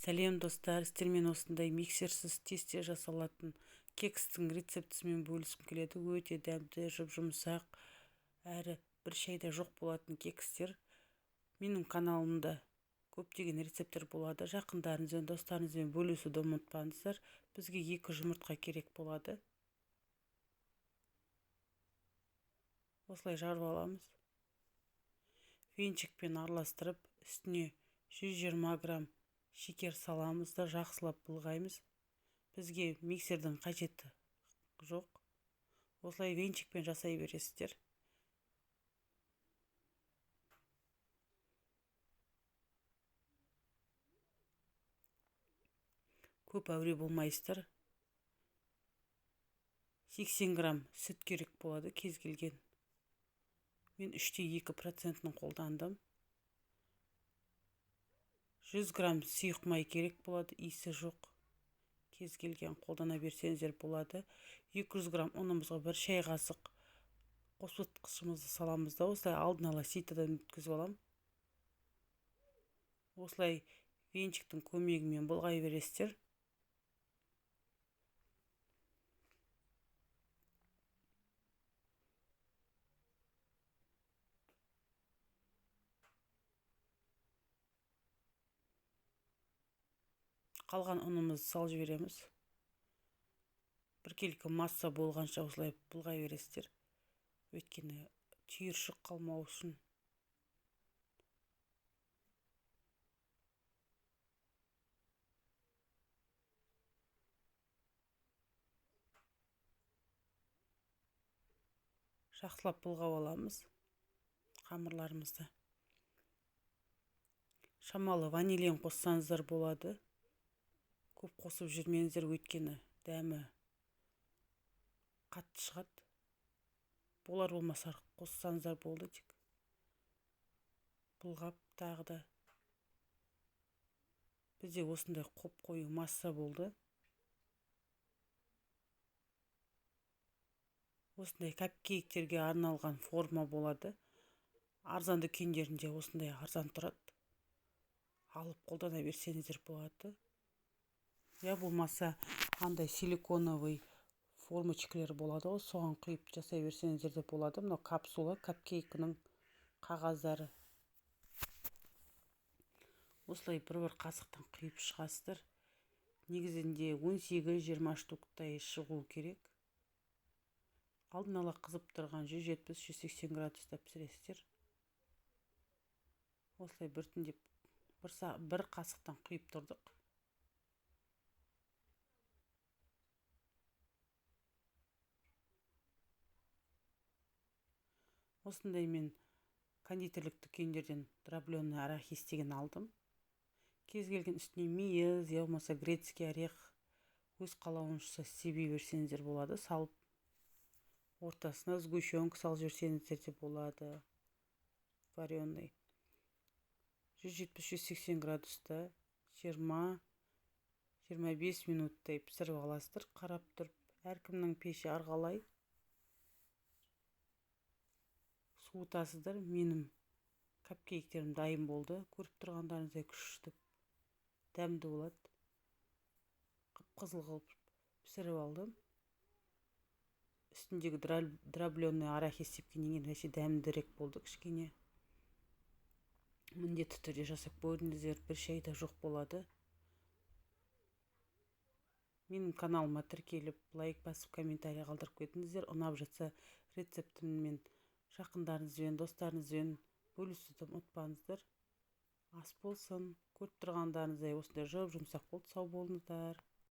Сәлем достар, сіздермен осындай миксерсіз тесте жасалатын кекстің рецептісімен бөліскім келеді. Өте дәмді, жұп-жұмсақ әрі бір шайда жоқ болатын кекстер. Менің каналымда көптеген рецепттер болады. Жақындарыңызбен, достарыңызбен бөлісуді ұмытпаңыздар. Бізге 2 жұмыртқа керек болады. Осылай жарып аламыз. Венчикпен араластырып, үстіне 120 грамм шекер саламыз да жақсылап былғаймыз. Бізге миксердің қажеті жоқ. Осылай венчикпен жасай бересіздер. Көп әуре болмайсыздар. 80 грамм сүт керек болады кез келген. Мен 3,2% қолдандым. 100 грамм сұйық май керек болады, иісі жоқ. Кез келген қолдана берсеңіздер болады. 200 грамм ұнымызға 1 шай қасық қосылтқышымызды саламыз да, осылай алдын ала ситадан өткізіп алам. Осылай венчиктің көмегімен былғай бересіздер. Қалған ұнымызды салып жібереміз. Біркелкі масса болғанша осылай былғай бересіздер. Өйткені түйіршік қалмау үшін. Жақсылап былғап аламыз қамырларымызды. Шамалы ванилин қоссаңыздар болады. Көп қосып жүрмеңіздер, өйткені дәмі қатты шығады. Болар болмаса қоссаңыздар болды. Тек былғап тағы да. Бізде осындай қою масса болды. Осындай капкейктерге арналған форма болады. Арзан дүкендерінде осындай арзан тұрады. Алып қолдана берсеңіздер болады. Я болмаса андай силиконовый формочкалар болады, соған құйып жасай берсеңіздер де болады. Мынау капсула, капкейкінің қағаздары. Осылай бір қасықтан құйып шығасыздар. Негізінде 18-20 штуктай шығу керек. Алдын ала қызып тұрған 170-180 градуста пісіресіздер. Осылай біртіндеп бір қасықтан құйып тұрдық. Осындай мен кондитерлік дүкендерден дробленый арахис деген алдым. Кез келген үстіне мейіз, я болмаса грецкий орех өз қалауынша себе берсеңіздер болады. Салып ортасына сгущенка салып жіберсеңіздер де болады. Вареный 170-180 градуста 20-25 минуттай пісіріп аласыздар. Қарап тұрып, әркімнің пеші арғалай. Суытасыздар. Менің капкейктерім дайын болды. Көріп тұрғандарыңыздай күшті дәмді болады. Қып-қызыл қылып пісіріп алдым. Үстіндегі дробленый арахис сепкеннен кейін дәмдірек болды кішкене. Міндетті түрде жасап көріңіздер, бір шайда жоқ болады. Менің каналыма тіркеліп, лайк басып, комментарий қалдырып кетіңіздер. Ұнап жатса рецептіммен жақындарыңызбен, достарыңызбен бөлісуді ұмытпаңыздар. Ас болсын. Көріп тұрғандарыңыздай осындай жұп-жұмсақ болды. Сау болыңыздар.